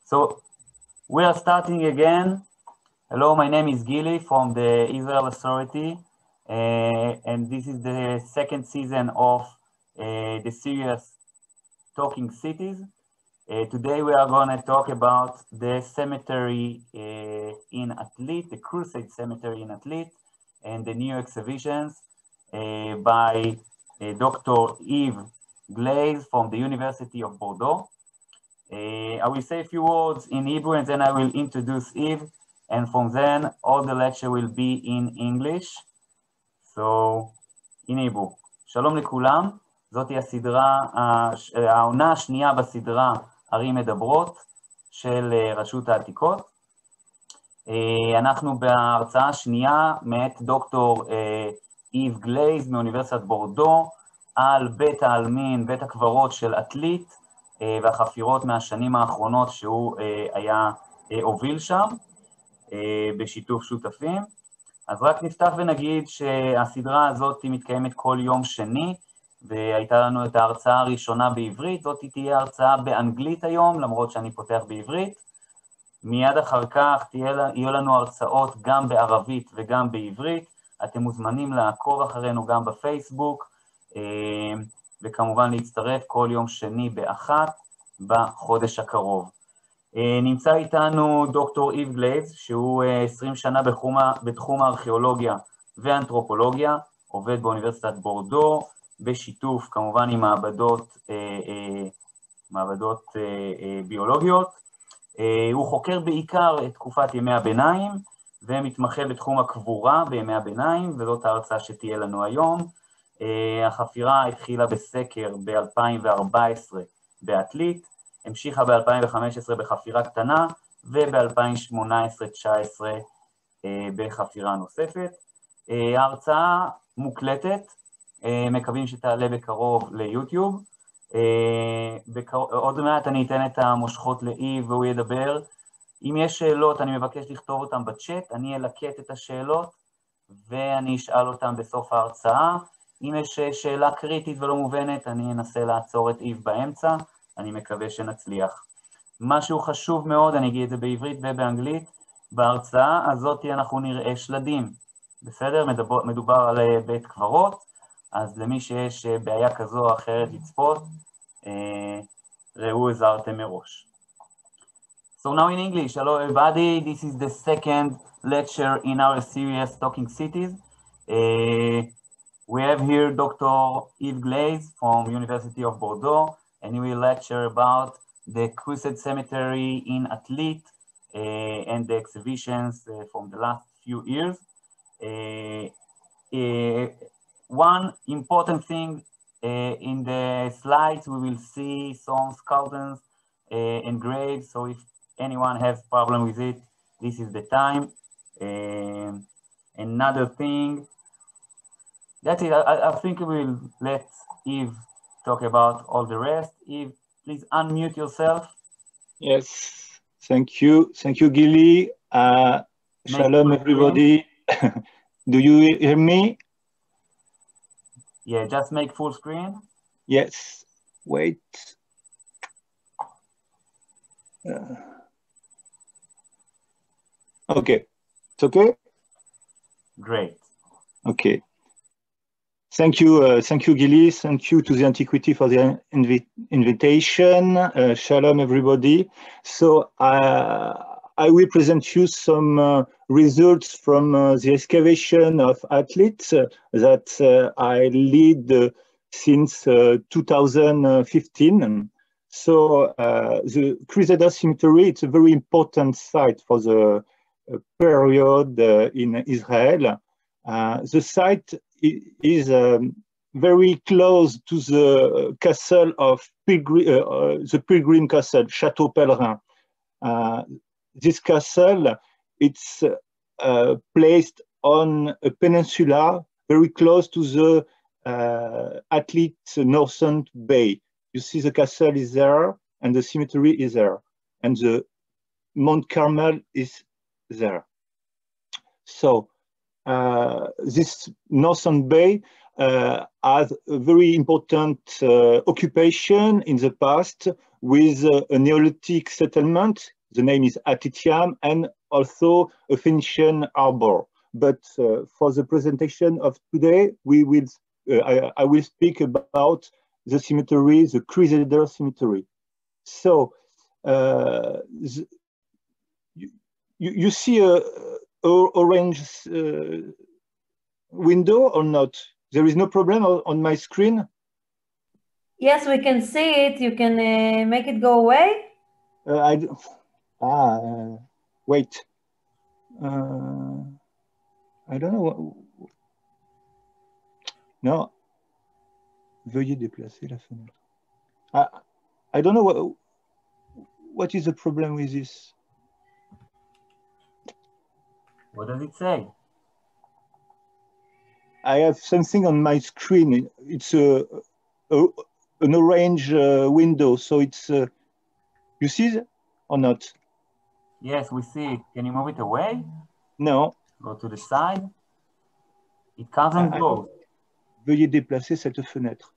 So we are starting again. Hello, my name is Gili from the Israel Authority, and this is the second season of the series Talking Cities. Today we are going to talk about the cemetery in Atlit, the Crusader Cemetery in Atlit, and the new excavations by Dr. Yves Gleize from the University of Bordeaux. I will say a few words in Hebrew and then I will introduce Yves, and from then all the lecture will be in English. So, in Hebrew. שלום לכולם, זאת היא הסדרה, העונה השנייה בסדרה ערים מדברות של רשות העתיקות. אנחנו בהרצאה השנייה מאת דוקטור איב גלייז מאוניברסיטת בורדאו על בית העלמין, בית הקברות של עתלית והחפירות מהשנים האחרונות שהוא היה הוביל שם בשיתוף שותפים. אז רק נפתח ונגיד שהסדרה הזאת מתקיימת כל יום שני, והייתה לנו את ההרצאה הראשונה בעברית, זאת תהיה הרצאה באנגלית היום, למרות שאני פותח בעברית. מיד אחר כך יהיו לנו הרצאות גם בערבית וגם בעברית, אתם מוזמנים לעקוב אחרינו גם בפייסבוק, וכמובן להצטרף כל יום שני באחת בחודש הקרוב. נמצא איתנו דוקטור איב גלייז, שהוא 20 שנה בתחום הארכיאולוגיה ואנתרופולוגיה, עובד באוניברסיטת בורדאו, בשיתוף כמובן עם מעבדות ביולוגיות. הוא חוקר בעיקר את תקופת ימי הביניים, ומתמחה בתחום הקבורה בימי הביניים, וזאת ההרצאה שתהיה לנו היום. החפירה התחילה בסקר ב-2014 בעתלית, המשיכה ב-2015 בחפירה קטנה, וב-2018-19 בחפירה נוספת. ההרצאה מוקלטת, מקווים שתעלה בקרוב ליוטיוב. עוד מעט אני אתן את המושכות לאיב והוא ידבר. אם יש שאלות, אני מבקש לכתוב אותם בצ'אט, אני אלקט את השאלות, ואני אשאל אותם בסוף ההרצאה. אם יש שאלה קריטית ולא מובנת, אני אנסה לעצור את איב באמצע, אני מקווה שנצליח. משהו חשוב מאוד, אני אגיד את זה בעברית ובאנגלית, בהרצאה הזאת אנחנו נראה שלדים, בסדר? מדובר על בית קברות, אז למי שיש בעיה כזו או אחרת לצפות, ראו הזהרתם מראש. So now in English, hello everybody, this is the second lecture in our series Talking Cities. We have here Dr. Yves Gleize from University of Bordeaux, and he will lecture about the Crusader Cemetery in Atlit and the excavations from the last few years. One important thing in the slides, we will see some skeletons engraved, so if anyone has problem with it, this is the time. Another thing, that's it. I think we'll let Yves talk about all the rest. Yves, please unmute yourself. Yes, thank you. Thank you, Gili. Shalom, everybody. Do you hear me? Yeah, just make full screen. Yes, wait. Okay, it's okay? Great. Okay. Thank you, Gili. Thank you to the Antiquity for the invitation. Shalom, everybody. So I will present you some results from the excavation of Atlit that I lead since 2015. So the Crusader Cemetery, it's a very important site for the period in Israel. The site is very close to the castle of the Pilgrim Castle, Château Pèlerin. This castle, it's placed on a peninsula very close to the Atlit northern bay. You see the castle is there, and the cemetery is there, and the Mount Carmel is there. So this northern bay has a very important occupation in the past with a Neolithic settlement. The name is Atitiam, and also a Phoenician harbor. But for the presentation of today, I will speak about the cemetery, the Crusader Cemetery. So you see a orange window or not? There is no problem on my screen? Yes, we can see it. You can make it go away? Wait. I don't know. No. Veuillez déplacer la fenêtre. I don't know what is the problem with this. What does it say? I have something on my screen. It's an orange window. So it's, you see it or not? Yes, we see it. Can you move it away? No. Go to the side. It comes and goes. Veuillez déplacer cette fenêtre.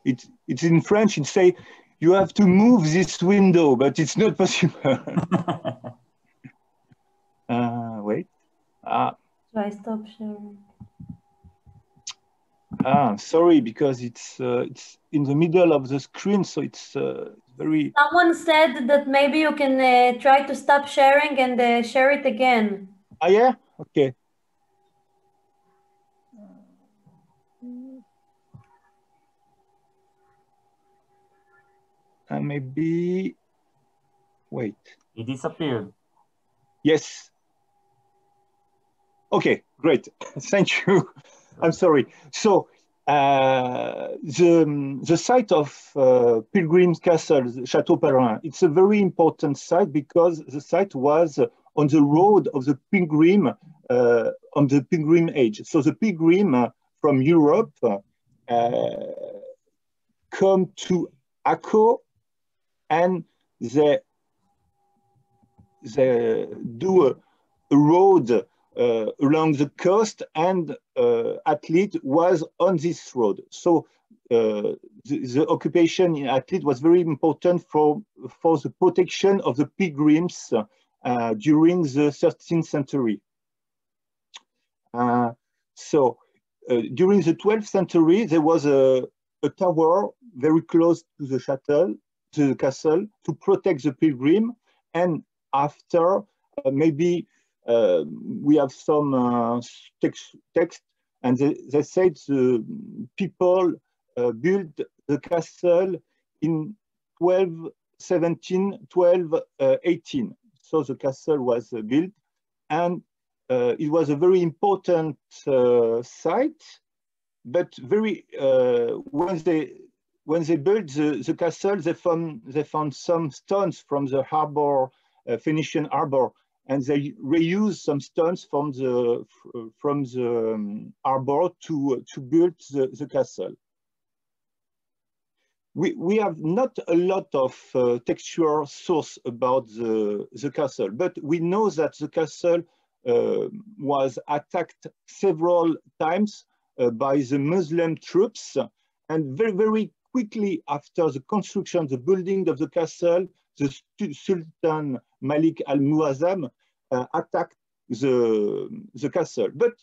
It's in French. It says you have to move this window, but it's not possible. Wait. Try stop sharing. Sorry, because it's in the middle of the screen, so it's very. Someone said that maybe you can try to stop sharing and share it again. Yeah? Okay. Maybe. Wait. It disappeared. Yes. Okay, great. Thank you. I'm sorry. So the site of Pilgrim's Castle, Château Pellerin, it's a very important site because the site was on the road of the pilgrim, on the pilgrim age. So the pilgrim from Europe come to Akko, and they do a road along the coast, and Atlit was on this road. So the occupation in Atlit was very important for the protection of the pilgrims during the 13th century. During the 12th century, there was a tower very close to the castle, to protect the pilgrim. And after, maybe we have some text, and they said the people built the castle in 1217, 1218. So the castle was built, and it was a very important site. But when they built the castle, they found some stones from the harbor, Phoenician harbor, and they reused some stones from the harbor to build the castle. We have not a lot of textual source about the castle, but we know that the castle was attacked several times by the Muslim troops, and very quickly after the construction, the building of the castle, the Sultan Malik al-Muazzam attacked the castle. But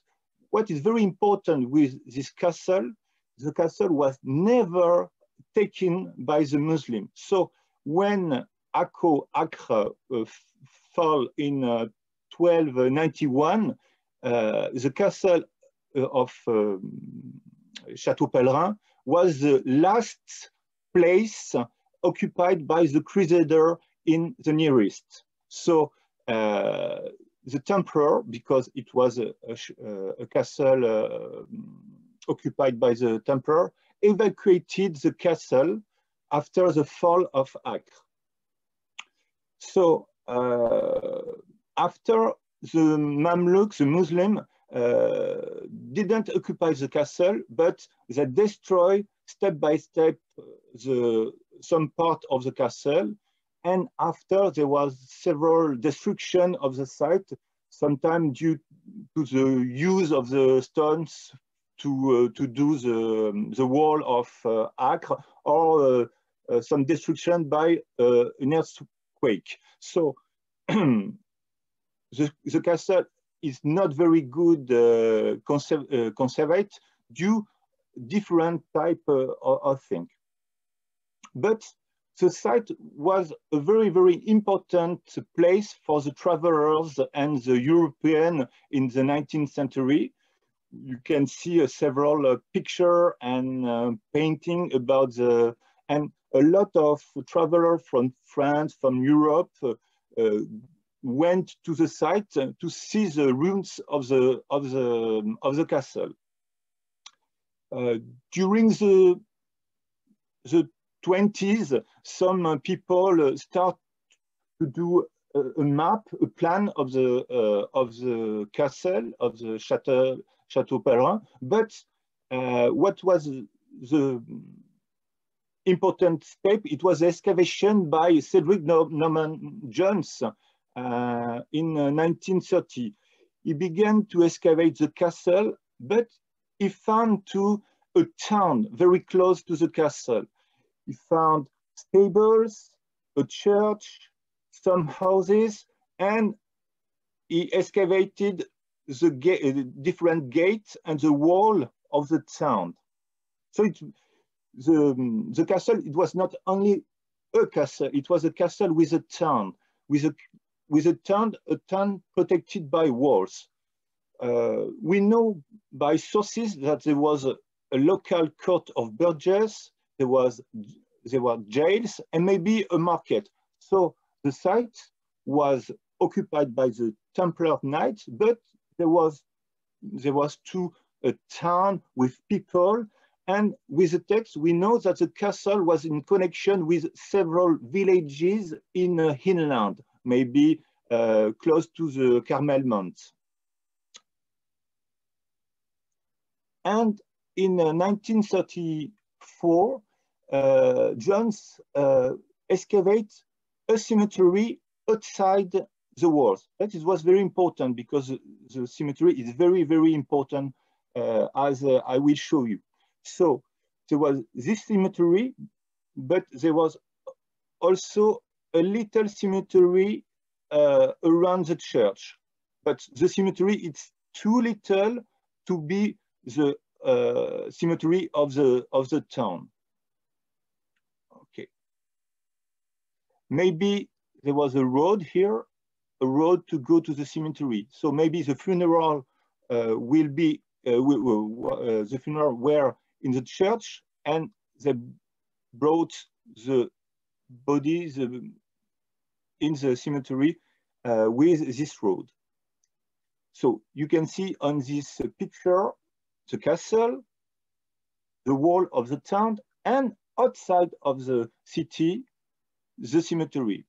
what is very important with this castle, the castle was never taken by the Muslims. So when Acre fell in 1291, the castle of Château Pellerin was the last place occupied by the Crusader in the Near East. So the Emperor, because it was a castle occupied by the Emperor, evacuated the castle after the fall of Acre. So after the Mamluks, the Muslim, didn't occupy the castle, but they destroyed step by step some part of the castle. And after there was several destruction of the site, sometimes due the use of the stones to do the wall of Acre, or some destruction by an earthquake. So the castle is not very good conserved due different type of things. But the site was a very, very important place for the travelers and the European in the 19th century. You can see several pictures and painting about and a lot of travelers from France, from Europe, went to the site to see the ruins of the castle. During the 20s, some people start to do a map, a plan of the castle, of the Chateau Pellerin. But what was the important step? It was excavation by Cedric Norman Jones in 1930. He began to excavate the castle, but he found a town very close to the castle. He found stables, a church, some houses, and he excavated the different gates and the wall of the town. So the castle, it was not only a castle, it was a castle with a town, with a town protected by walls. We know by sources that there was a local court of burgesses, there were jails, and maybe a market. So the site was occupied by the Templar Knights, but there was too a town with people. And with the text, we know that the castle was in connection with several villages in the inland, maybe close to the Carmel Mounts. And in 1934, Jones excavated a cemetery outside the walls. That was very important because the cemetery is very, very important, as I will show you. So there was this cemetery, but there was also a little cemetery around the church. But the cemetery is too little to be the cemetery of the town. Okay. Maybe there was a road here, a road to go to the cemetery. So maybe the funeral will be the funeral were in the church, and they brought the bodies in the cemetery with this road. So you can see on this picture the castle, the wall of the town, and outside of the city, the cemetery.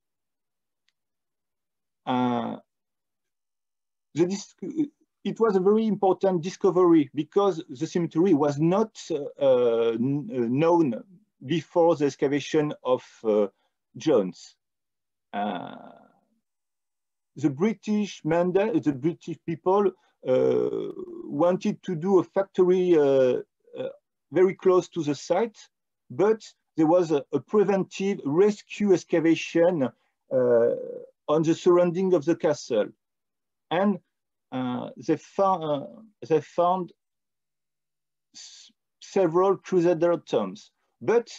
It was a very important discovery because the cemetery was not known before the excavation of Jones. The British mandate, the British people wanted to do a factory very close to the site, but there was a preventive rescue excavation on the surrounding of the castle. And they found several Crusader tombs, but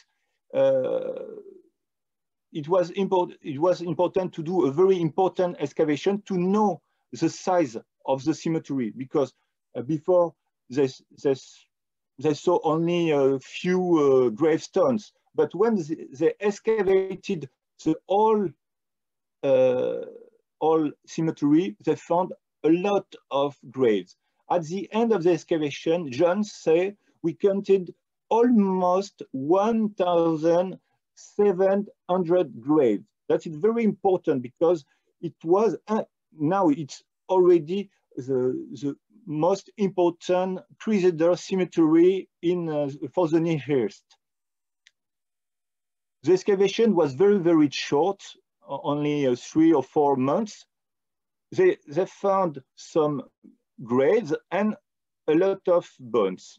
it was important to do a very important excavation to know the size of the cemetery, because before they saw only a few gravestones, but when they excavated the whole cemetery, they found a lot of graves. At the end of the excavation, Jones said we counted almost 1,700 graves. That is very important because it was, now it's already the most important Crusader cemetery for the Near East. The excavation was very, very short, only 3 or 4 months. They found some grades and a lot of bones.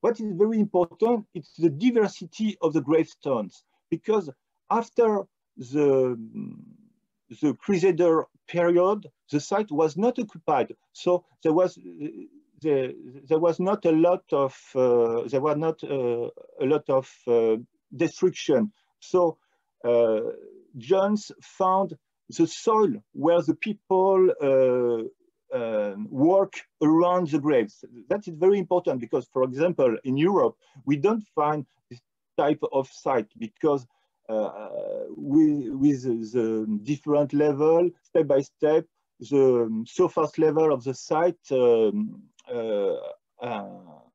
What is very important, it's the diversity of the gravestones, because after the Crusader period, the site was not occupied, so there was not a lot of destruction. So Jones found the soil where the people work around the graves. That is very important because, for example, in Europe, we don't find this type of site because with the different level, step by step, the surface level of the site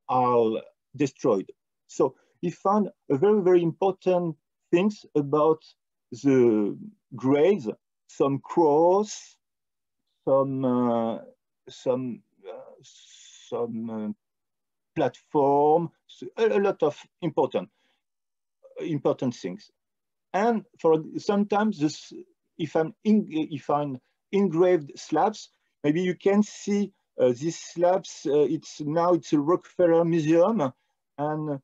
are destroyed. So he found a very, very important things about the graves, some cross, some platform, a lot of important things. And for sometimes this, if I'm engraved slabs, maybe you can see these slabs. It's a Rockefeller Museum, and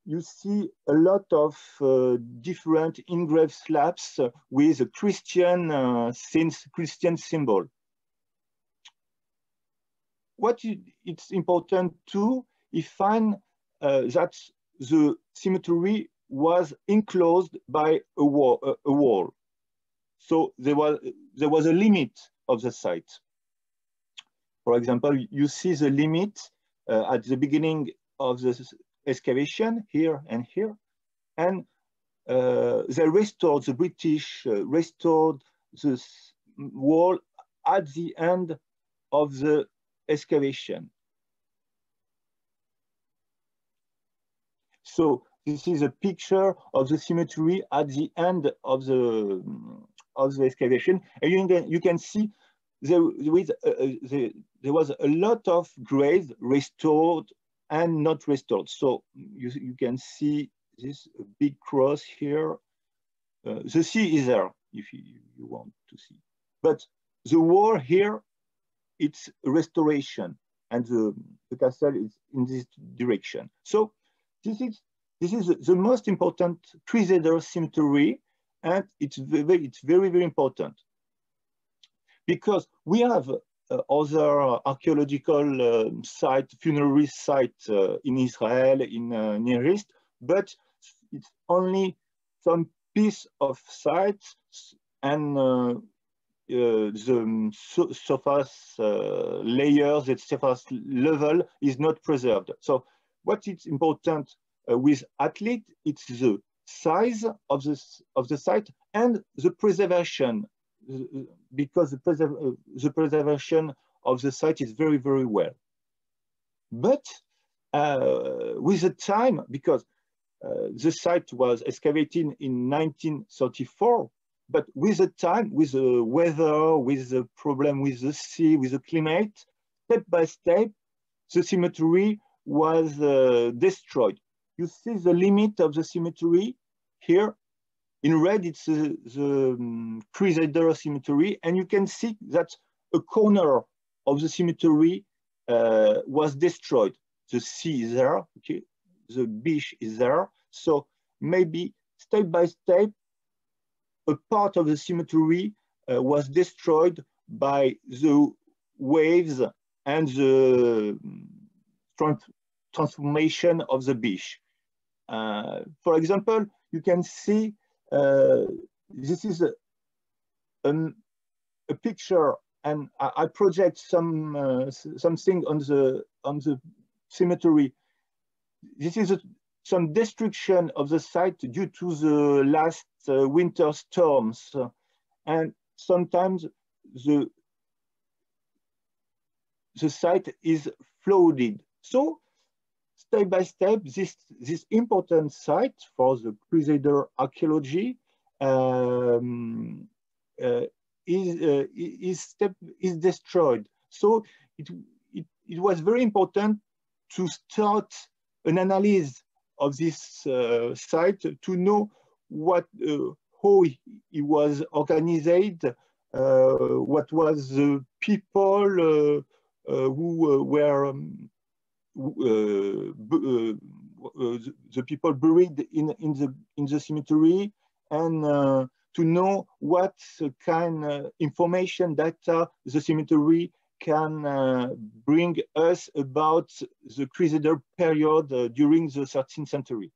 you see a lot of different engraved slabs with a Christian symbol. What it's important too, you find that the cemetery was enclosed by a wall. So there was a limit of the site. For example, you see the limit at the beginning of the excavation here and here, and the British restored this wall at the end of the excavation. So this is a picture of the cemetery at the end of the excavation, and you can see there was a lot of graves restored and not restored. So you can see this big cross here. The sea is there if you want to see, but the wall here, it's restoration, and the castle is in this direction. So this is the most important Crusader cemetery, and it's very, very important because we have other archaeological funerary sites in Israel, in Near East, but it's only some piece of sites, and the surface layers, the surface level is not preserved. So what is important with Atlit, it's the size of the site and the preservation, because the preservation of the site is very, very well. But with the time, because the site was excavated in 1934, but with the time, with the weather, with the problem with the sea, with the climate, step by step, the cemetery was destroyed. You see the limit of the cemetery here. In red, it's the Crusader Cemetery, and you can see that a corner of the cemetery was destroyed. The sea is there, okay? The beach is there. So maybe step by step, a part of the cemetery was destroyed by the waves and the transformation of the beach. For example, you can see this is a picture, and I project something on the cemetery. This is some destruction of the site due to the last winter storms, and sometimes the site is flooded. So step by step, this important site for the Crusader archaeology is destroyed. So it was very important to start an analysis of this site to know how it was organized, what was the people who were the people buried in the cemetery, and to know what kind of information data the cemetery can bring us about the Crusader period during the 13th century.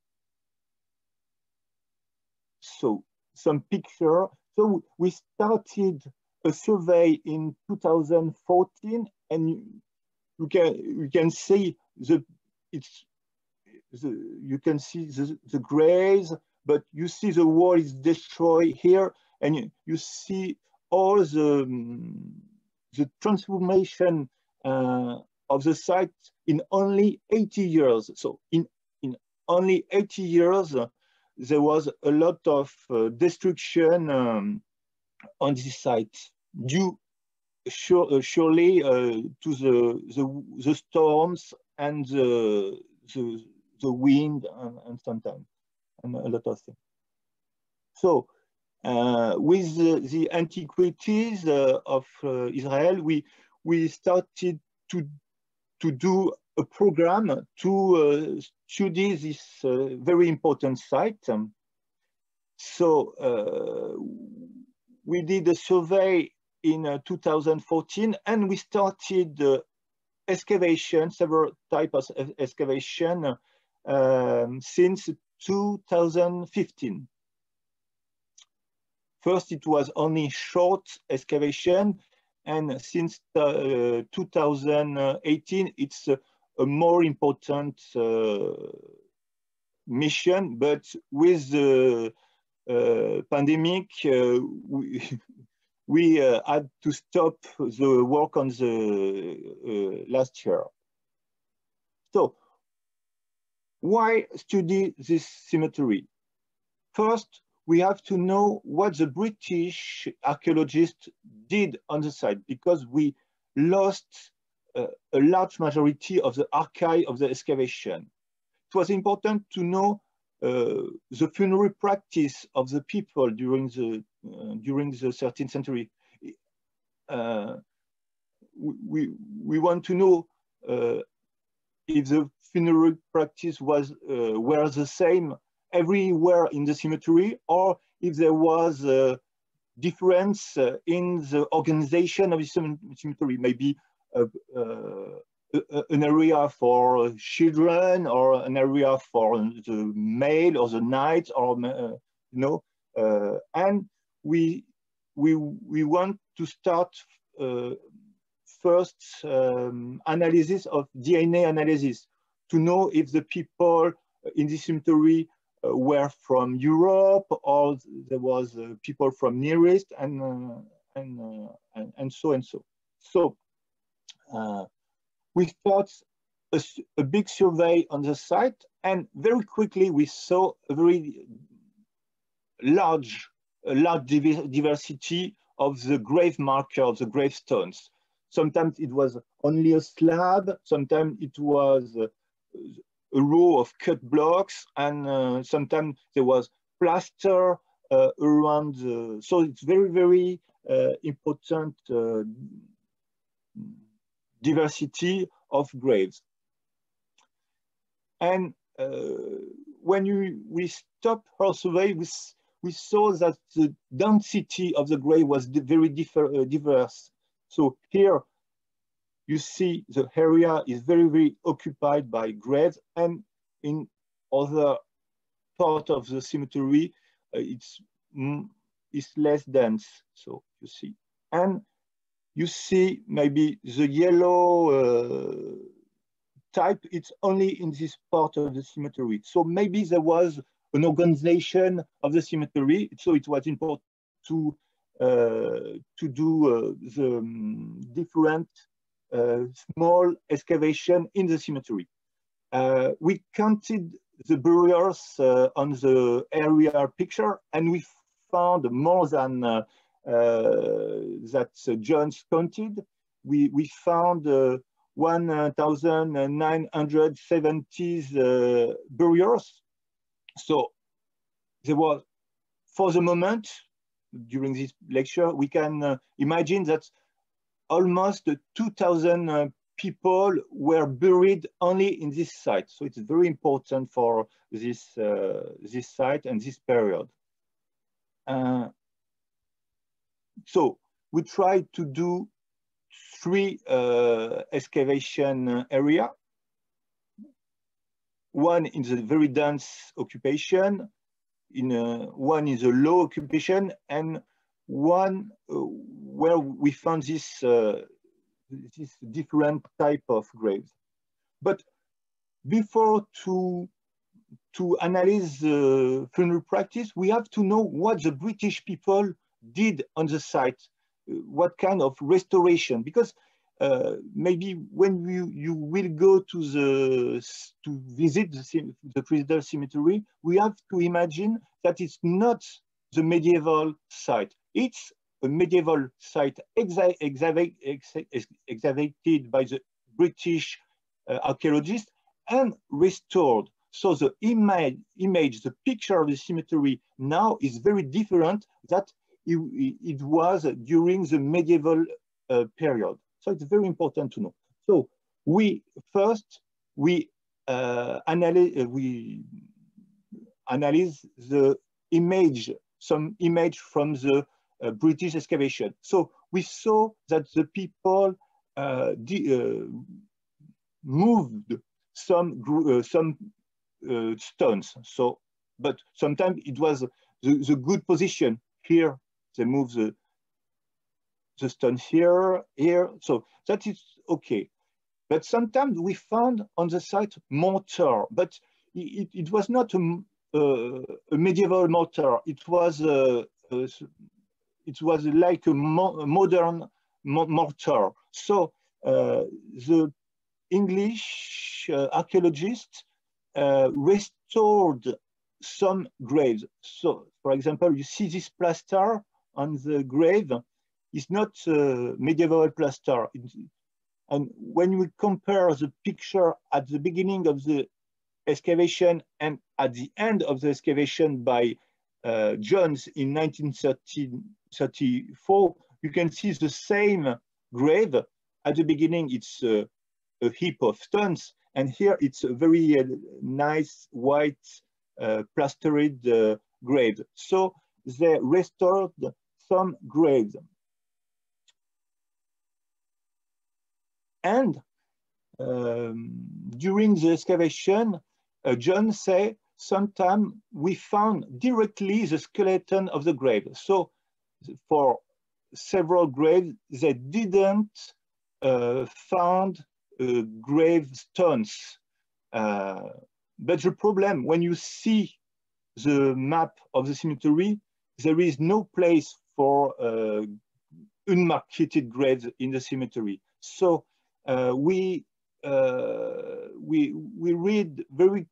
So some picture. So we started a survey in 2014, and you can see you can see the graves, but you see the wall is destroyed here, and you see all the transformation of the site in only 80 years. So in only 80 years, there was a lot of destruction on this site, due surely to the storms and the wind and sometimes, and a lot of things. So with the antiquities of Israel, we started to do a program to study this very important site. So we did a survey in 2014, and we started excavation, several types of excavation since 2015. First, it was only short excavation, and since 2018, it's a more important mission. But with the pandemic, we had to stop the work on the last year. So, why study this cemetery? First, we have to know what the British archaeologists did on the site, because we lost a large majority of the archive of the excavation. It was important to know the funerary practice of the people during the 13th century. We want to know if the funerary practice were the same everywhere in the cemetery, or if there was a difference in the organization of the cemetery, maybe an area for children, or an area for the male or the knight, or and we want to start first analysis of DNA analysis to know if the people in the cemetery were from Europe, or there was people from Near East, and so and so. So we start a big survey on the site, and very quickly we saw a very large diversity of the grave marker, of the gravestones. Sometimes it was only a slab, sometimes it was a row of cut blocks, and sometimes there was plaster around. So it's very, very important diversity of graves. And when we stopped our survey, we saw that the density of the grave was very diverse. So here you see the area is very, very occupied by graves, and in other part of the cemetery, it's less dense. So you see, and you see maybe the yellow type, it's only in this part of the cemetery. So maybe there was an organization of the cemetery, so it was important to do the different small excavation in the cemetery. We counted the burials on the area picture, and we found more than that Jones counted. We found 1,970 burials. So there was, for the moment, during this lecture, we can imagine that almost 2,000 people were buried only in this site. So it's very important for this, this site and this period. So we tried to do 3 excavation area. One is a very dense occupation, one is a low occupation, and one where we found this, this different type of graves. But before to analyze the funeral practice, we have to know what the British people did on the site, what kind of restoration, because maybe when you will go to visit the Crusader Cemetery, we have to imagine that it's not the medieval site. It's a medieval site excavated by the British archaeologists and restored. So the image, the picture of the cemetery now is very different that it was during the medieval period. So it's very important to know. So we analyze the image, some image from the British excavation. So we saw that the people moved some stones. So, but sometimes it was the good position. Here they move the stone here, so that is okay. But sometimes we found on the site mortar, but it was not a medieval mortar. It was like a modern mortar. So the English archaeologists restored some graves. So, for example, you see this plaster on the grave. It's not medieval plaster. And when we compare the picture at the beginning of the excavation and at the end of the excavation by Jones in 1934, you can see the same grave. At the beginning, it's a heap of stones, and here it's a very nice white plastered grave. So they restored some graves. And during the excavation, John said, sometimes we found directly the skeleton of the grave. So for several graves, they didn't found gravestones. But the problem, when you see the map of the cemetery, there is no place for unmarked graves in the cemetery. So we read very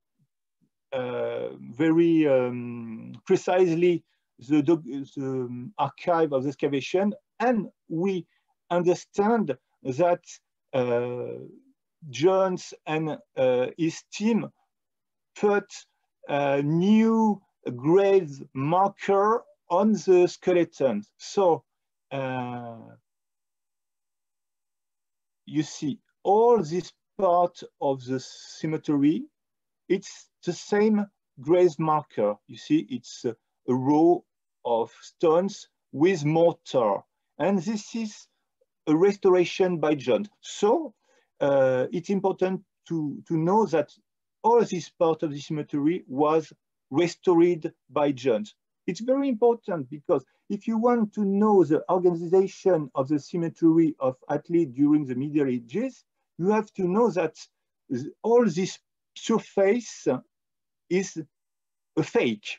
precisely the archive of the excavation, and we understand that Jones and his team put a new grave marker on the skeleton. So you see all this part of the cemetery, it's the same grave marker. You see, it's a row of stones with mortar. And this is a restoration by John. So it's important to know that all this part of the cemetery was restored by John. It's very important because if you want to know the organization of the cemetery of Atlit during the Middle Ages, you have to know that all this surface is a fake,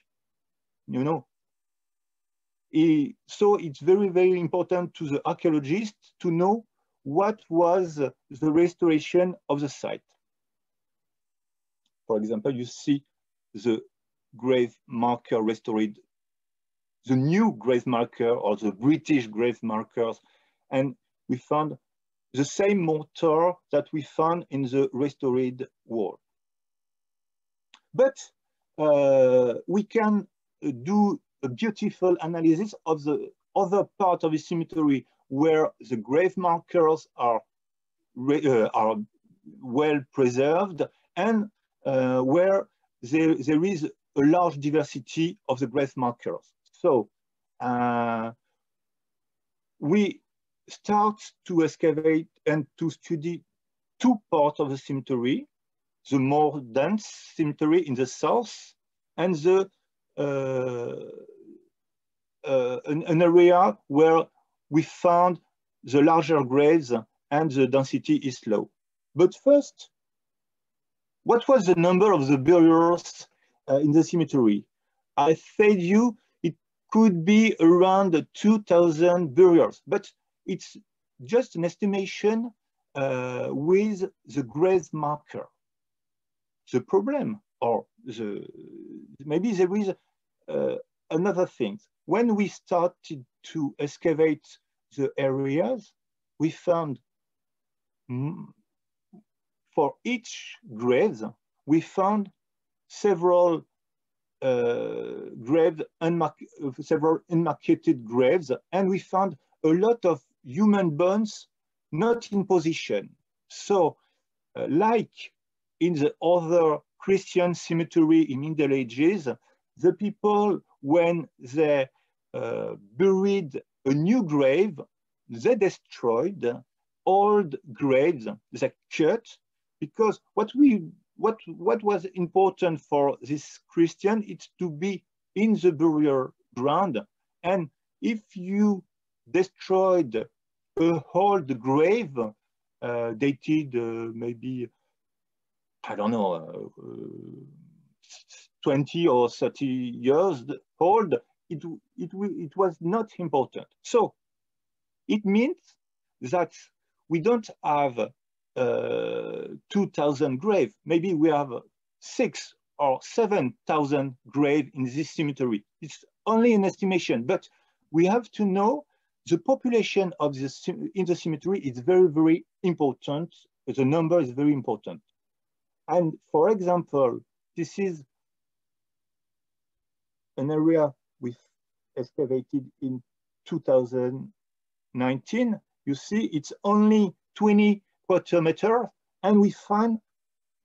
you know. So it's very, very important to the archaeologists to know what was the restoration of the site. For example, you see the grave marker restored, the new grave marker or the British grave markers, and we found the same mortar that we found in the restored wall. But we can do a beautiful analysis of the other part of the cemetery where the grave markers are are well preserved, and where there is a large diversity of the grave markers. So we start to excavate and to study two parts of the cemetery, the more dense cemetery in the south, and the an area where we found the larger graves and the density is low. But first, what was the number of the burials in the cemetery? I said you it could be around 2,000 burials, but it's just an estimation with the grave marker. The problem, or maybe there is another thing. When we started to excavate the areas, we found for each grave, we found several graves, several unmarked graves, and we found a lot of human bones not in position. So, like in the other Christian cemetery in Middle Ages, the people, when they buried a new grave, they destroyed old graves, they cut, because what was important for this Christian is to be in the burial ground. And if you destroyed a old grave dated maybe, I don't know, 20 or 30 years old, it was not important. So it means that we don't have 2,000 graves. Maybe we have 6,000 or 7,000 graves in this cemetery. It's only an estimation, but we have to know the population of this in the cemetery is very, very important. The number is very important. And for example, this is an area we excavated in 2019. You see, it's only 20 quarter meters, and we find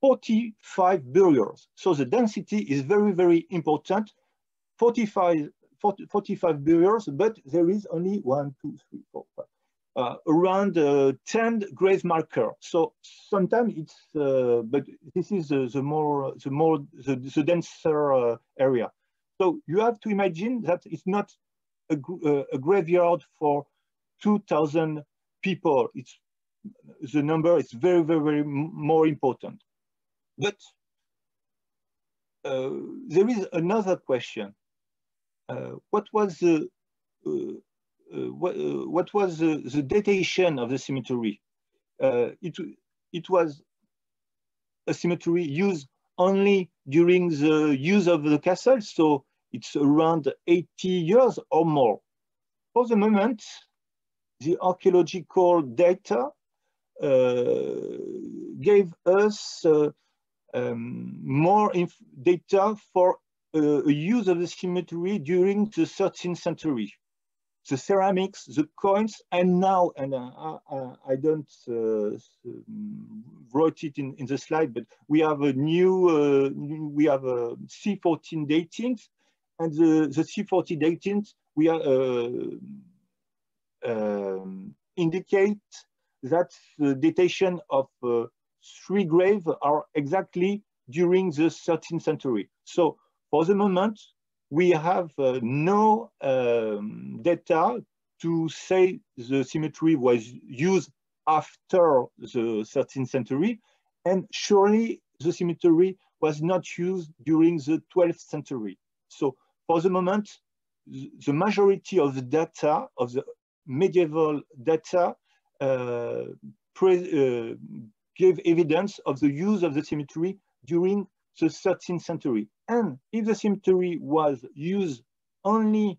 45 burials. So the density is very, very important. 45 burials, but there is only 1, 2, 3, 4, 5. Around 10 grave markers. So sometimes it's, but this is the denser area. So you have to imagine that it's not a graveyard for 2,000 people. It's the number is very, very, very more important. But there is another question. What was the datation of the cemetery? It was a cemetery used only during the use of the castle, so it's around 80 years or more. For the moment, the archaeological data gave us more data for use of the cemetery during the 13th century. The ceramics, the coins, and now, and I don't wrote it in the slide, but we have a new, we have a C14 datings, and the C40 datings, we indicate that the datation of 3 graves are exactly during the 13th century. So for the moment, we have no data to say the cemetery was used after the 13th century, and surely the cemetery was not used during the 12th century. So for the moment, the majority of the data, of the medieval data, gave evidence of the use of the cemetery during the 13th century. And if the cemetery was used only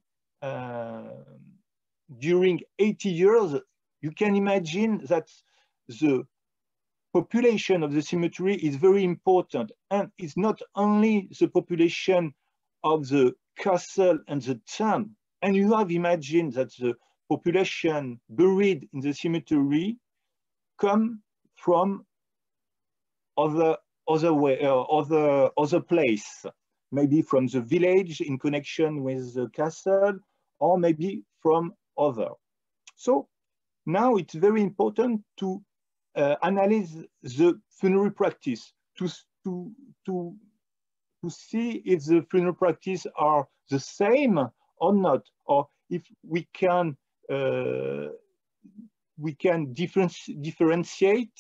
during 80 years, you can imagine that the population of the cemetery is very important. And it's not only the population of the castle and the town. And you have imagined that the population buried in the cemetery come from other place, maybe from the village in connection with the castle, or maybe from other. So now it's very important to analyze the funerary practice to see if the funeral practice are the same or not, or if we can differentiate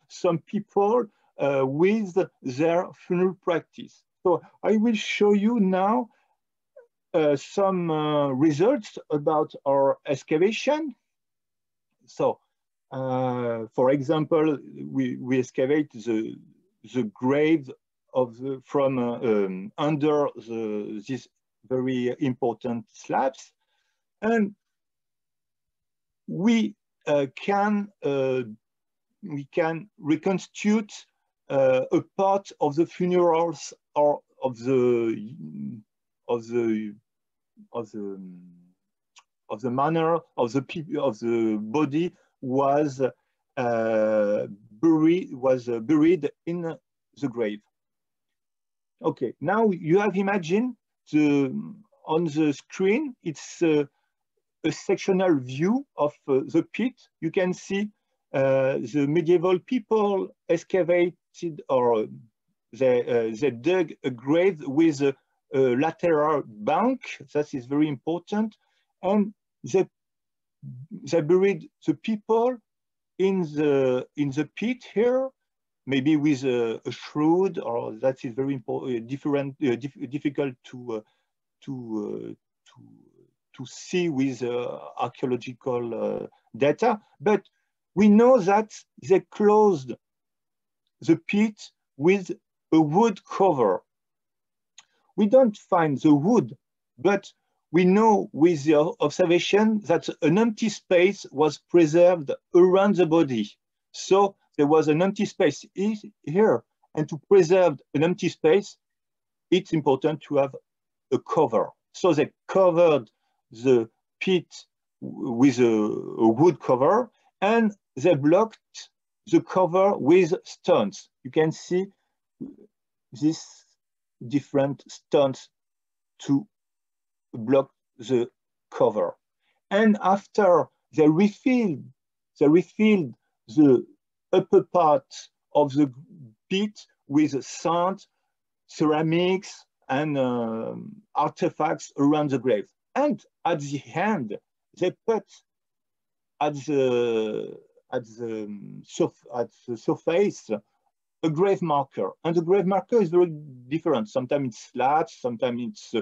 some people with their funeral practice. So I will show you now some results about our excavation. So, for example, we excavate the grave of from under these very important slabs, and we can reconstitute a part of the funerals or of the manner of the people of the body was buried in the grave. Okay, now you have imagined on the screen, it's a sectional view of the pit. You can see the medieval people excavated, or they dug a grave with a lateral bank. That is very important. And they buried the people in the pit here, maybe with a shroud, or that is very important, difficult to see with archaeological data. But we know that they closed the pit with a wood cover. We don't find the wood, but we know with the observation that an empty space was preserved around the body. So there was an empty space here, and to preserve an empty space, it's important to have a cover. So they covered the pit with a wood cover, and they blocked the cover with stones. You can see these different stones to block the cover. And after they refilled the upper part of the pit with sand, ceramics, and artifacts around the grave. And at the end, they put at the surface a grave marker. And the grave marker is very different. Sometimes it's slats, sometimes it's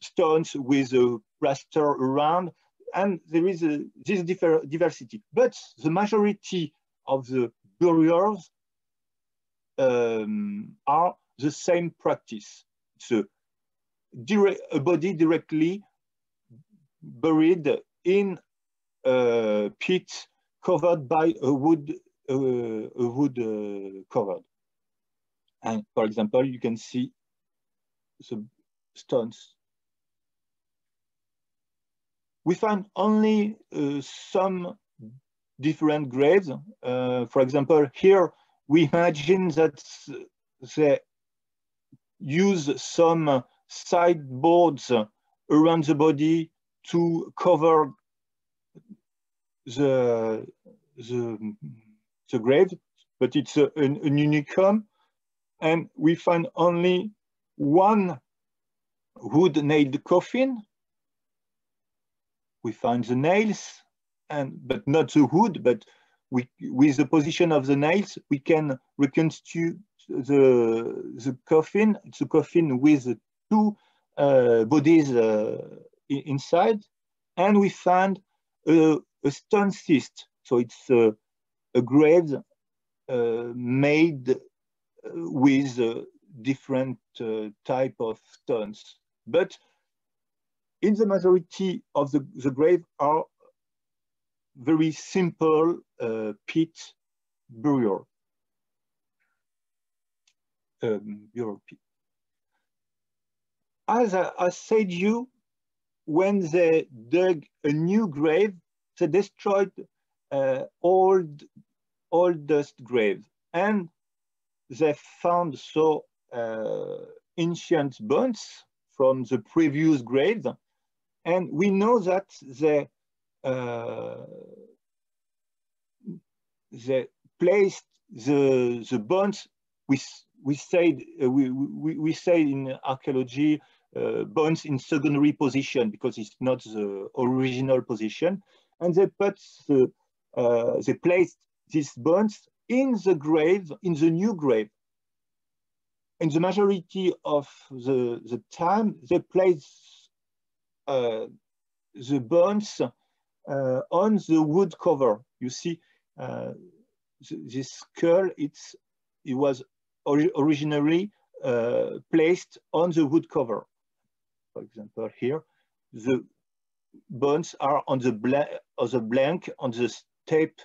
stones with a plaster around, and there is this diversity. But the majority of the burials are the same practice. It's a body directly buried in a pit covered by a wood covered. And for example, you can see the stones. We find only some different graves. For example, here we imagine that they use some sideboards around the body to cover the grave, but it's an unicum, and we find only one wood nailed coffin. We find the nails, but not the wood, but with the position of the nails, we can reconstitute the coffin. It's a coffin with two bodies inside, and we find a stone cyst. So it's a grave made with different type of stones. But in the majority of the grave are very simple pit burial. Pit. As I said you, when they dug a new grave, they destroyed old oldest graves, and they found so ancient bones from the previous graves, and we know that they placed the bones. We say in archaeology bones in secondary position because it's not the original position, and they placed these bones in the grave, in the new grave. In the majority of the time, they placed the bones on the wood cover. You see, this skull, it was originally placed on the wood cover. For example, here, the bones are on the blank on the step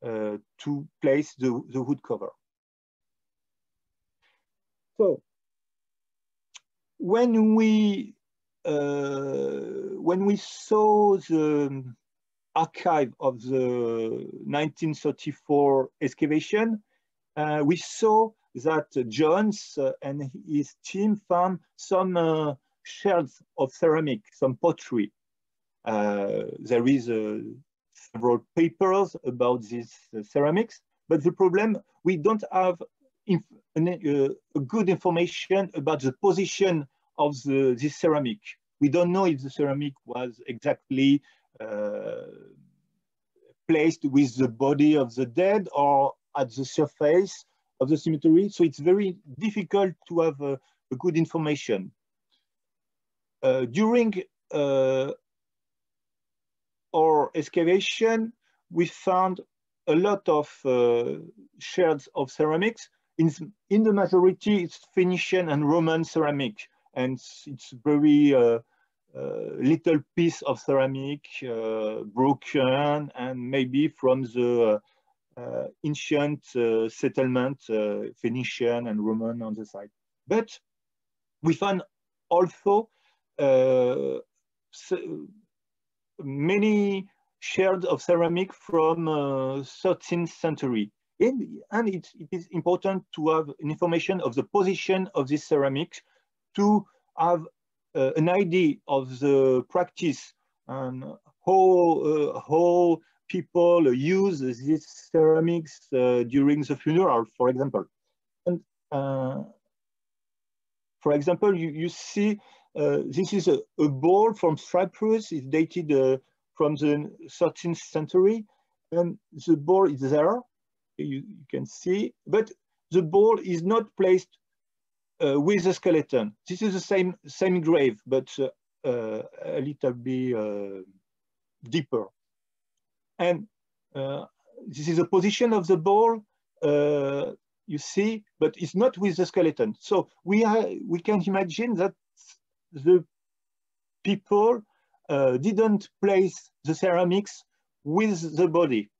to place the wood cover. So when we saw the archive of the 1934 excavation, we saw that Jones and his team found some shells of ceramic, some pottery. There is several papers about these ceramics, but the problem, we don't have good information about the position of this ceramic. We don't know if the ceramic was exactly placed with the body of the dead or at the surface of the cemetery. So it's very difficult to have a good information. During our excavation, we found a lot of shards of ceramics. In the majority, it's Phoenician and Roman ceramic, and it's very little piece of ceramic, broken, and maybe from the ancient settlement, Phoenician and Roman on the side. But we found also many shards of ceramic from 13th century. And it is important to have information of the position of this ceramic to have an idea of the practice and how people use these ceramics during the funeral, for example. And for example, you see this is a bowl from Cyprus. It's dated from the 13th century, and the bowl is there. You can see, but the bowl is not placed with the skeleton. This is the same grave, but a little bit deeper. And this is the position of the bowl, you see, but it's not with the skeleton. So we can imagine that the people didn't place the ceramics with the body.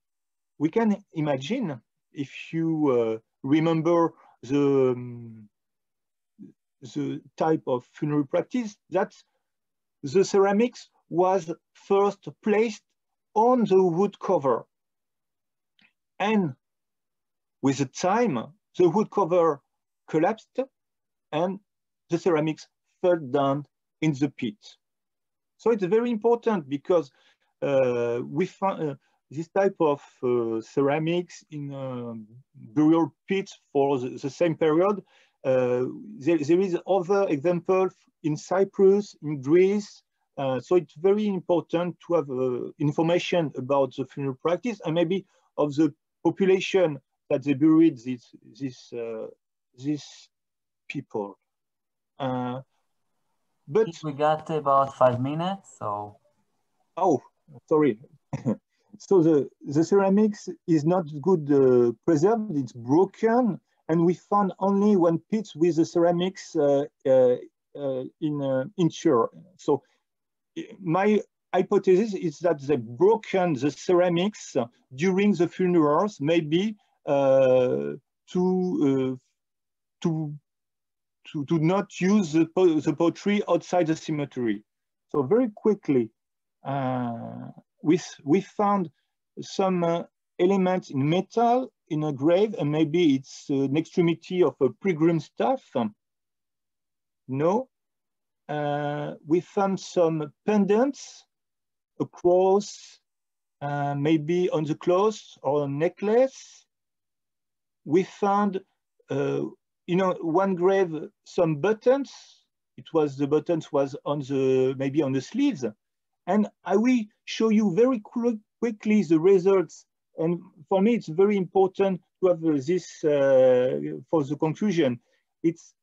We can imagine, if you remember the type of funeral practice, that the ceramics was first placed on the wood cover. And with the time, the wood cover collapsed and the ceramics fell down in the pit. So it's very important because we found this type of ceramics in burial pits for the same period. There is other example in Cyprus, in Greece. So it's very important to have information about the funeral practice and maybe of the population that they buried these people. But we got about 5 minutes, so. Oh, sorry. So the ceramics is not good preserved, it's broken, and we found only one pit with the ceramics inshore. So my hypothesis is that they broken the ceramics during the funerals, maybe to not use the pottery outside the cemetery. So very quickly, we found some elements in metal in a grave, and maybe it's an extremity of a pilgrim staff. No. We found some pendants, a cross, maybe on the clothes or a necklace. We found, one grave, some buttons. The buttons was on maybe on the sleeves. And I will show you very quickly the results. And for me, it's very important to have this for the conclusion. It's,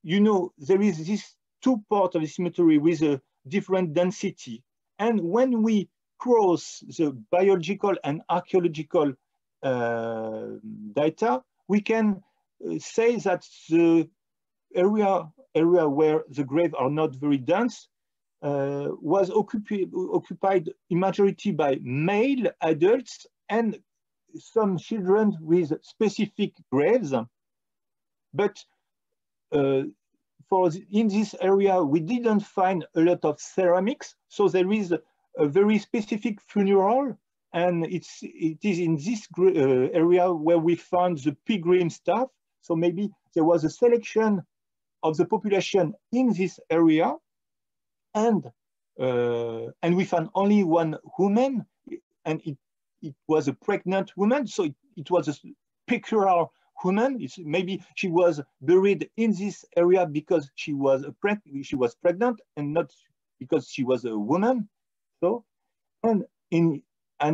there is this two parts of the cemetery with a different density. And when we cross the biological and archaeological data, we can say that the area where the graves are not very dense was occupied in majority by male adults and some children with specific graves. But in this area, we didn't find a lot of ceramics. So there is a very specific funeral. And it is in this area where we found the pilgrim staff. So maybe there was a selection of the population in this area. And we found only one woman, and it was a pregnant woman. So it was a peculiar woman. Maybe she was buried in this area because she was pregnant and not because she was a woman. So, and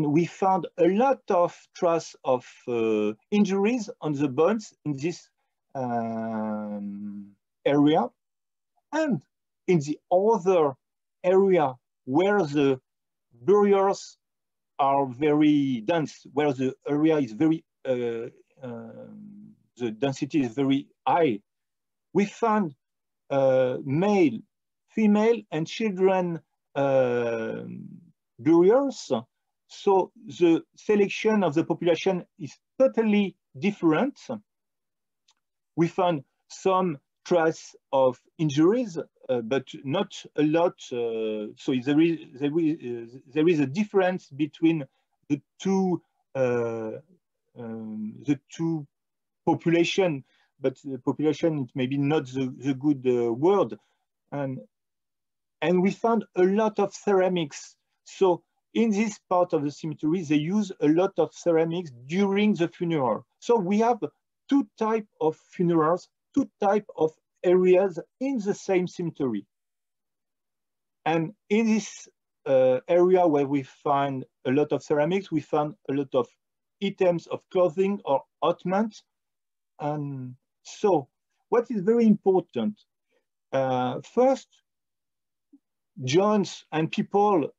we found a lot of traces of injuries on the bones in this area. And in the other area where the burials are very dense, where the area is very, the density is very high, we found male, female, and children burials. So the selection of the population is totally different. We found some trace of injuries, but not a lot. So there is a difference between the two population, but the population is maybe not the good word. And we found a lot of ceramics. So in this part of the cemetery, they use a lot of ceramics during the funeral. So we have two types of funerals, two types of areas in the same cemetery. And in this area where we find a lot of ceramics, we found a lot of items of clothing or ornaments. And so what is very important, first, Jones and people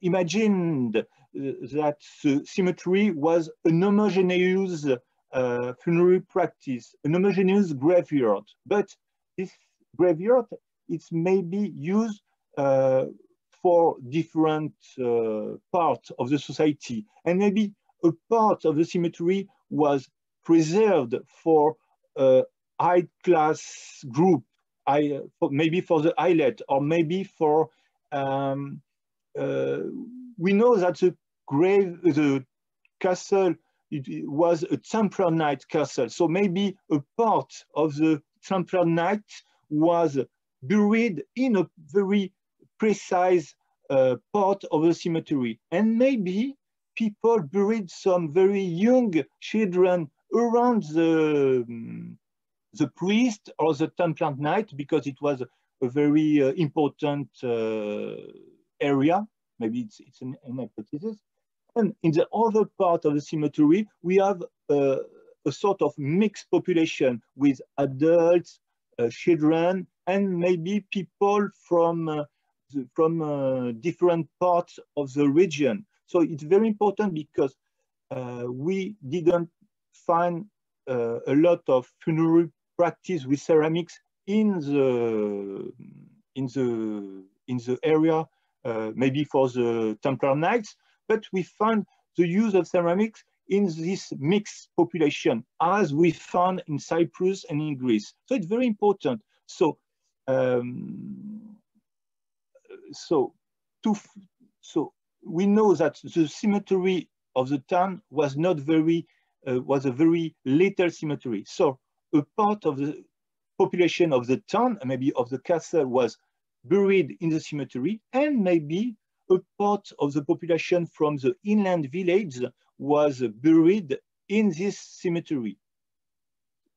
imagined that the cemetery was an homogeneous funerary practice, an homogeneous graveyard. But this graveyard, it's maybe used for different parts of the society. And maybe a part of the cemetery was preserved for a high-class group, maybe for the islet, or maybe for, we know that the castle, it was a Templar Knight castle. So maybe a part of the Templar Knight was buried in a very precise part of the cemetery. And maybe people buried some very young children around the priest or the Templar Knight, because it was a very important area. Maybe it's an hypothesis. And in the other part of the cemetery, we have a sort of mixed population with adults, children, and maybe people from different parts of the region. So it's very important because we didn't find a lot of funerary practice with ceramics in the area, maybe for the Templar Knights, but we found the use of ceramics in this mixed population, as we found in Cyprus and in Greece. So it's very important. So, so we know that the cemetery of the town was not very was a very little cemetery. So a part of the population of the town, maybe of the castle, was buried in the cemetery, and maybe a part of the population from the inland village was buried in this cemetery.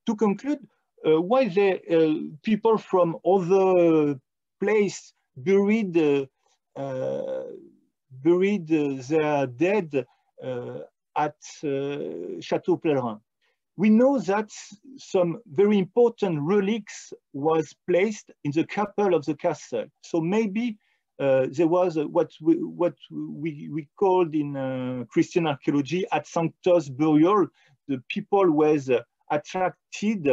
To conclude, why the people from other places buried their dead at Château Pèlerin? We know that some very important relics was placed in the chapel of the castle. So maybe there was what we called in Christian archaeology at Sanctus burial. The people was attracted,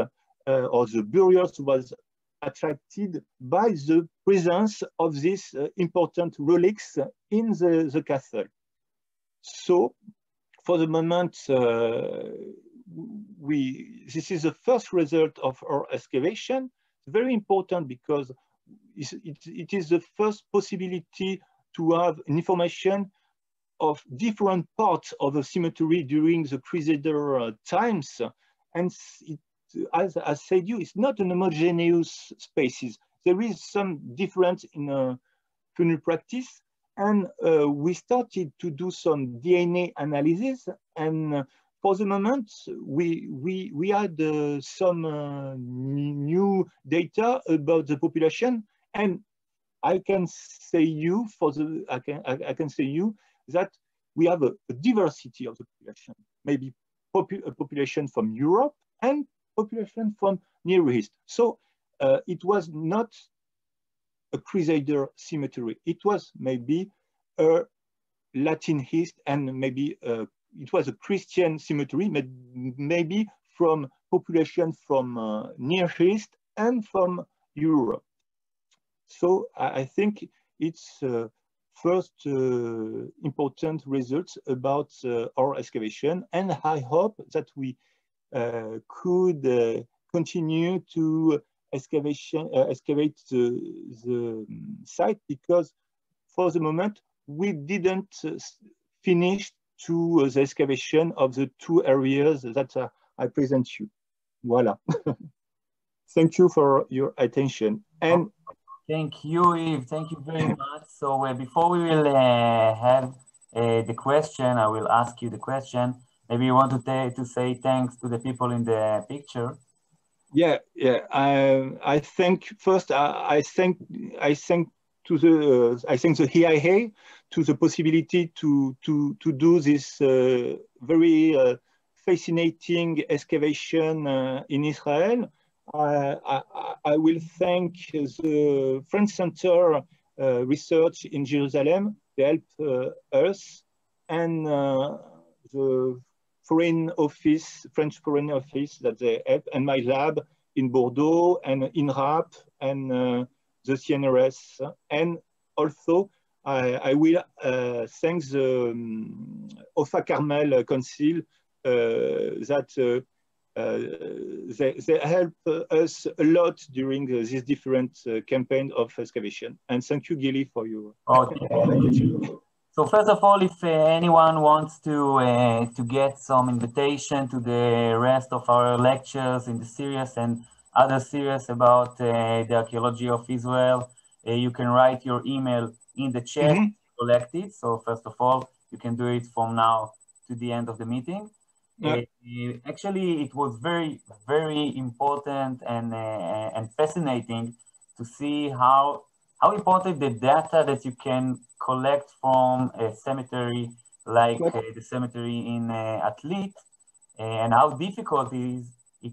or the burials was attracted by the presence of these important relics in the castle. So for the moment, this is the first result of our excavation. Very important because it is the first possibility to have information of different parts of the cemetery during the Crusader times. And as I said, it's not an homogeneous spaces. There is some difference in funeral practice. And we started to do some DNA analysis, and for the moment, we had some new data about the population, and I can say you I can say you that we have a diversity of the population, maybe a population from Europe and population from Near East. So it was not a Crusader cemetery. It was maybe a Latin East, and maybe it was a Christian cemetery, maybe from population from Near East and from Europe. So I think it's first important results about our excavation, and I hope that we could continue to excavate the site, because for the moment we didn't finish the excavation of the two areas that I present you. Voila. Thank you for your attention. And thank you, Yves. Thank you very much. So before we will have the question, I will ask you the question. Maybe you want to say thanks to the people in the picture. Yeah. I thank first. I thank the EIA to the possibility to do this very fascinating excavation in Israel. I will thank the French Center Research in Jerusalem. They helped us, and the French Foreign Office that they help, and my lab in Bordeaux and in INRAP and the CNRS. And also I will thank the Ofa Carmel Council that they help us a lot during this different campaign of excavation. And thank you, Gilly, for your attention. So first of all, if anyone wants to get some invitation to the rest of our lectures in the series and other series about the archaeology of Israel, you can write your email in the chat, collect it. So first of all, you can do it from now to the end of the meeting. Yeah. Actually, it was very, very important and fascinating to see how important the data that you can collect from a cemetery like the cemetery in Atlit, and how difficult it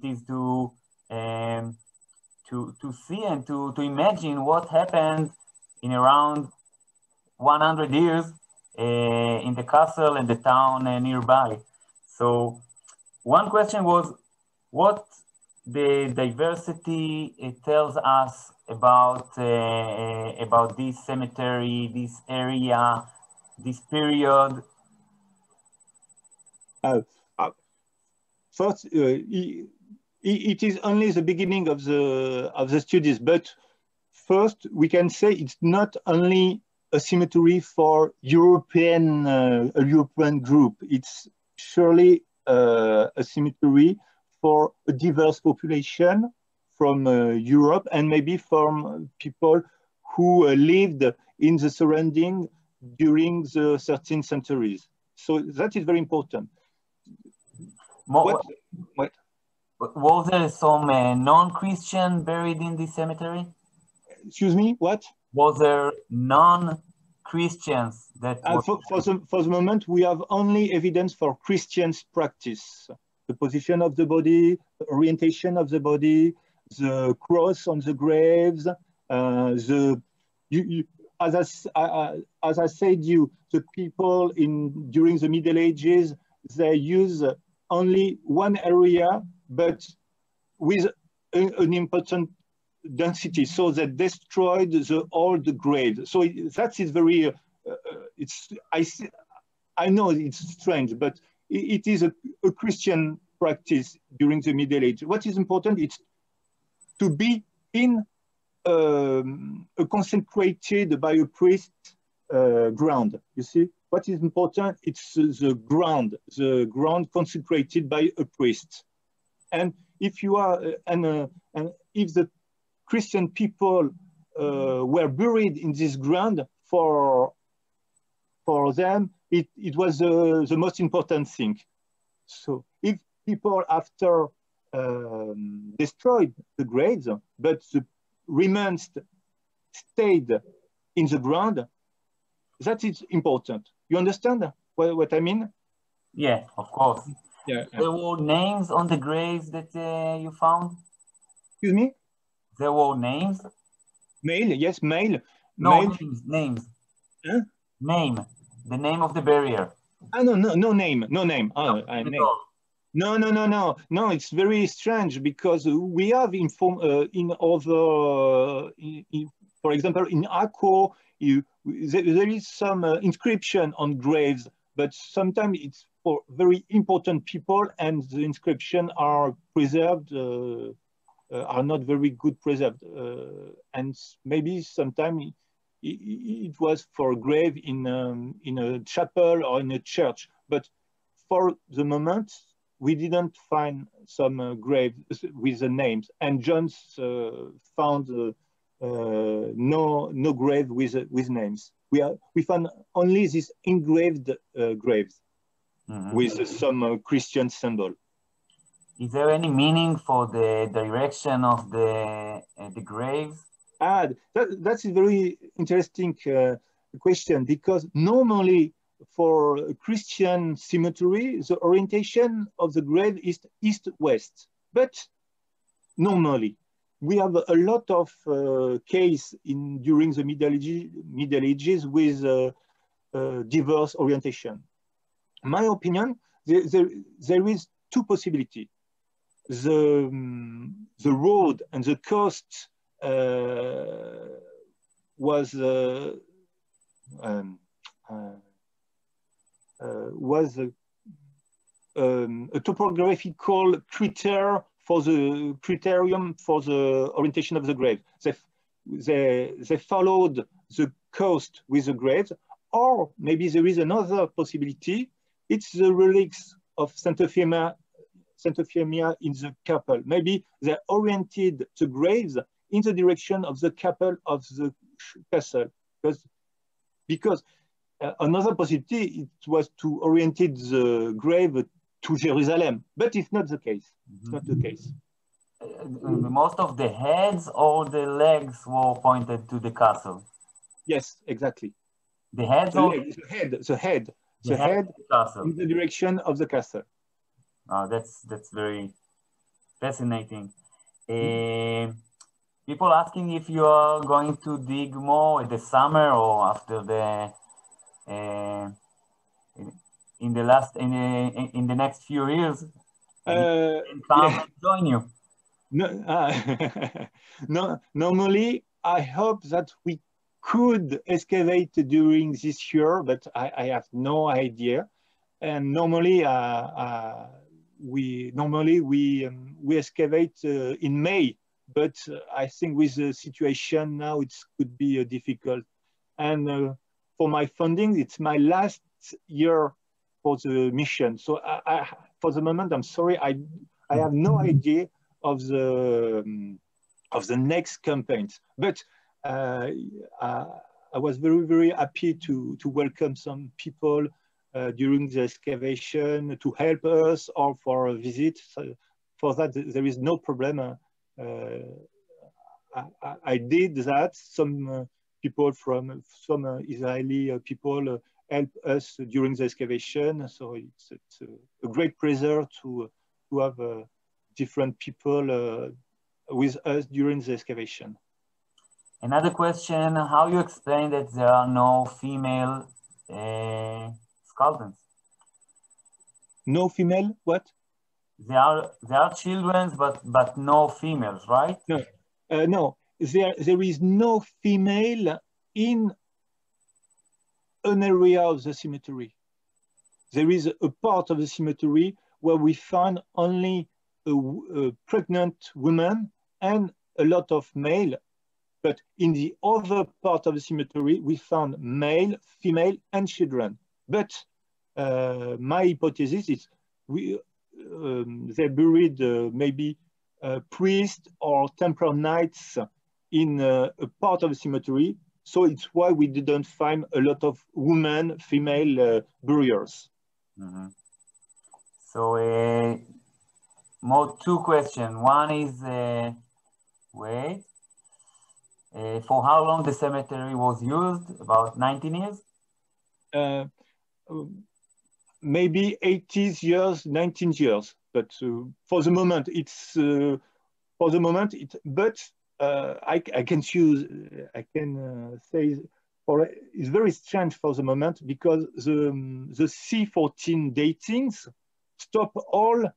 is to see and to imagine what happened in around 100 years in the castle and the town nearby. So one question was what the diversity tells us about this cemetery, this area, this period. First, it is only the beginning of the studies, but first we can say it's not only a cemetery for a European group. It's surely a cemetery for a diverse population from Europe and maybe from people who lived in the surrounding during the 13th centuries. So that is very important. Was there some non-Christian buried in this cemetery? Excuse me, what? Was there non-Christians that for the moment, we have only evidence for Christians' practice. The position of the body, the orientation of the body, the cross on the graves, as I said, the people during the Middle Ages, they use only one area, but with an important density, so they destroyed the old grave. So that is very, I know it's strange, but it is a Christian practice during the Middle Age. What is important is to be in a consecrated by a priest ground. You see, what is important? It's the ground consecrated by a priest. And if you are, and if the Christian people were buried in this ground, for them, it was the most important thing. So if people after destroyed the graves, but the remains stayed in the ground, that is important. You understand what I mean? Yeah, of course. Yeah. There were names on the graves that you found? Excuse me? There were names? Male, yes, male. No, male. names. Huh? Name, the name of the barrier. No name. Name. No, it's very strange because we have for example, in Akko, there is some inscription on graves, but sometimes it's for very important people and the inscription are preserved, are not very good preserved. And maybe sometimes it was for a grave in a chapel or in a church, but for the moment, we didn't find some graves with the names, and John's found no grave with names. We found only these engraved graves with some Christian symbol. Is there any meaning for the direction of the graves? That's a very interesting question, because normally for a Christian cemetery, the orientation of the grave is east-west. But normally, we have a lot of case during the Middle Ages with diverse orientation. My opinion, there is two possibilities. The road and the coast was a topographical criterium for the orientation of the grave. They followed the coast with the graves, or maybe there is another possibility. It's the relics of Saint Euphemia in the chapel. Maybe they oriented the graves in the direction of the chapel of the castle, because another possibility, it was to orient the grave to Jerusalem, but it's not the case. It's not the case. Most of the heads or the legs were pointed to the castle. Yes, exactly. The heads the head in the direction of the castle. Oh, that's very fascinating. People asking if you are going to dig more in the summer or after the in the next few years. And come and join you. No, normally, I hope that we could excavate during this year, but I have no idea. And normally, we excavate in May, but I think with the situation now, it could be difficult. And for my funding, it's my last year for the mission, so for the moment, I'm sorry, I have no idea of the next campaigns. But I was very happy to welcome some people during the excavation to help us or for a visit. So for that, there is no problem. I did that. Some people from some Israeli people help us during the excavation. So it's a great pleasure to have different people with us during the excavation. Another question, how you explain that there are no female skeletons? No female, what? There are children, but no females, right? No, no. There is no female in an area of the cemetery. There is a part of the cemetery where we find only a pregnant woman and a lot of male. But in the other part of the cemetery, we found male, female, and children. But my hypothesis is they buried maybe priests or temple knights in a part of the cemetery. So it's why we didn't find a lot of women, female burials. Mm-hmm. So more two questions. One is, for how long the cemetery was used? About 19 years? Maybe 80 years, 19 years. But for the moment, but I can choose, I can say, it's very strange for the moment because the C14 datings stop all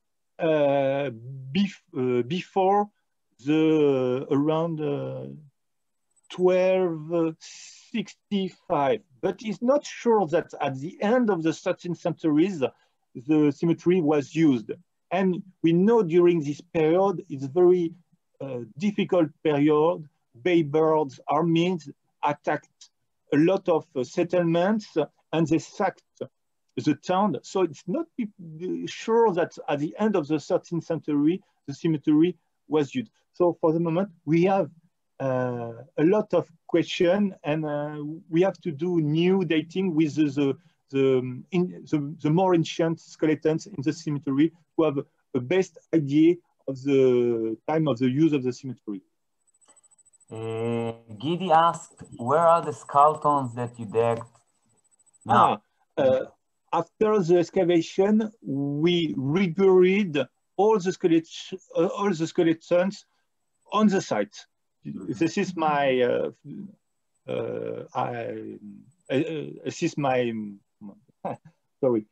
before the around 1265. But it's not sure that at the end of the 13th centuries, the cemetery was used. And we know during this period, it's very difficult period. Berbers, armies attacked a lot of settlements and they sacked the town. So it's not sure that at the end of the 13th century, the cemetery was used. So for the moment, we have a lot of questions and we have to do new dating with the more ancient skeletons in the cemetery to have a best idea of the time of the use of the cemetery. Gidi asked, where are the skeletons that you dug now? After the excavation, we reburied all the skeletons on the site. This is my sorry.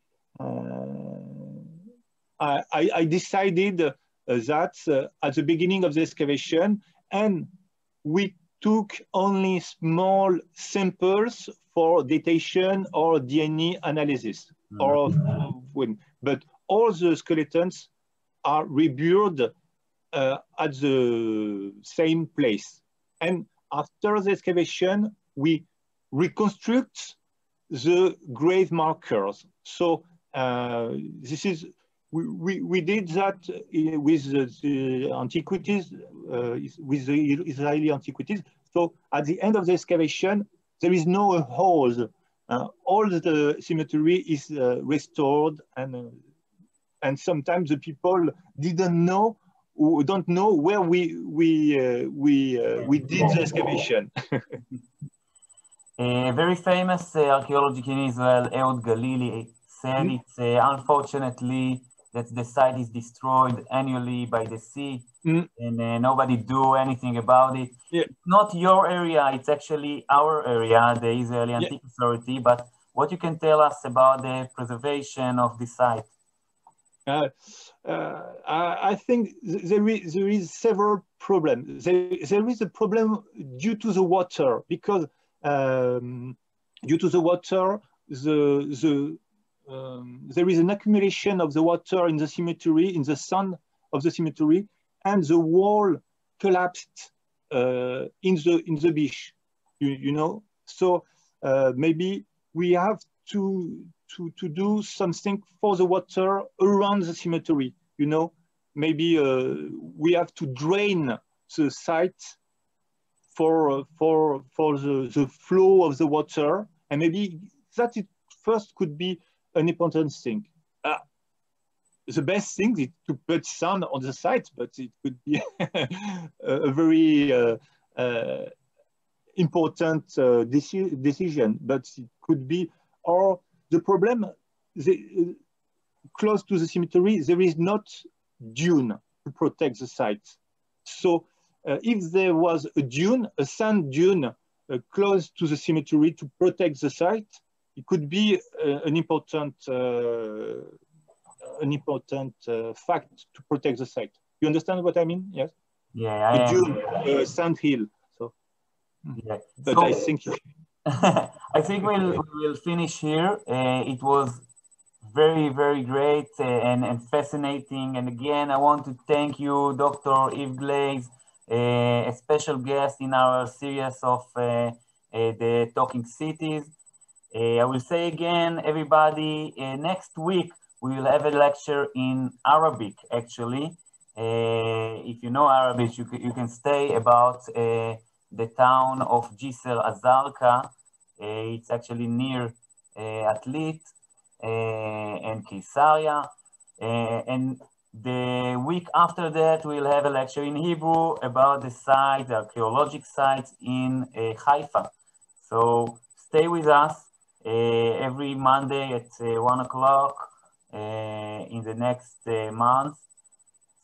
I decided that at the beginning of the excavation, and we took only small samples for datation or DNA analysis. But all the skeletons are reburied at the same place. And after the excavation, we reconstruct the grave markers. So this is, we did that with the antiquities, with the Israeli antiquities. So at the end of the excavation, there is no holes. All the cemetery is restored, and sometimes the people don't know where we did the excavation. A very famous archaeologist in Israel, Yves Gleize, said it's unfortunately that the site is destroyed annually by the sea and nobody do anything about it. Yeah. It's not your area, it's actually our area, the Israeli Antique Authority, but what you can tell us about the preservation of the site? I think there is several problems. There is a problem due to the water, because due to the water, there is an accumulation of the water in the cemetery, in the sand of the cemetery, and the wall collapsed in the beach. You know, so maybe we have to do something for the water around the cemetery. You know, maybe we have to drain the site for the flow of the water, and maybe that it first could be an important thing. The best thing is to put sand on the site, but it could be a very important decision. But it could be, or the problem, close to the cemetery, there is not dune to protect the site. So if there was a dune, a sand dune close to the cemetery to protect the site, it could be an important fact to protect the site. You understand what I mean? Yes. Yeah, a dune, sand hill. So, yeah. But So, I think I think we'll finish here. It was very, very great and fascinating. And again, I want to thank you, Dr. Yves Gleize, a special guest in our series of the Talking Cities. I will say again, everybody, next week we will have a lecture in Arabic, actually. If you know Arabic, you can stay about the town of Jisr Azarka. It's actually near Atlit and Caesarea. And the week after that, we'll have a lecture in Hebrew about the site, the archaeological sites in Haifa. So stay with us every Monday at 1 o'clock in the next month.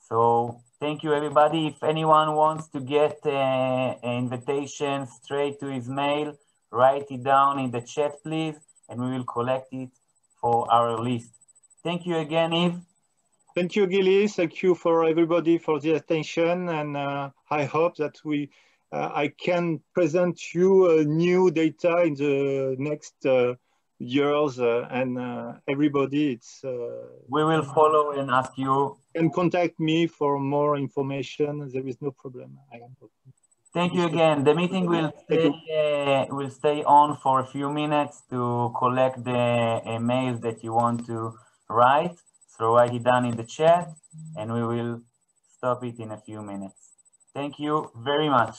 So thank you, everybody. If anyone wants to get an invitation straight to his mail, write it down in the chat, please, and we will collect it for our list. Thank you again, Yves. Thank you, Gilles. Thank you for everybody for the attention, and I hope that I can present you new data in the next years, and everybody, we will follow and ask you. And contact me for more information. There is no problem. Thank you again. The meeting will stay on for a few minutes to collect the mails that you want to write. So write it down in the chat, and we will stop it in a few minutes. Thank you very much.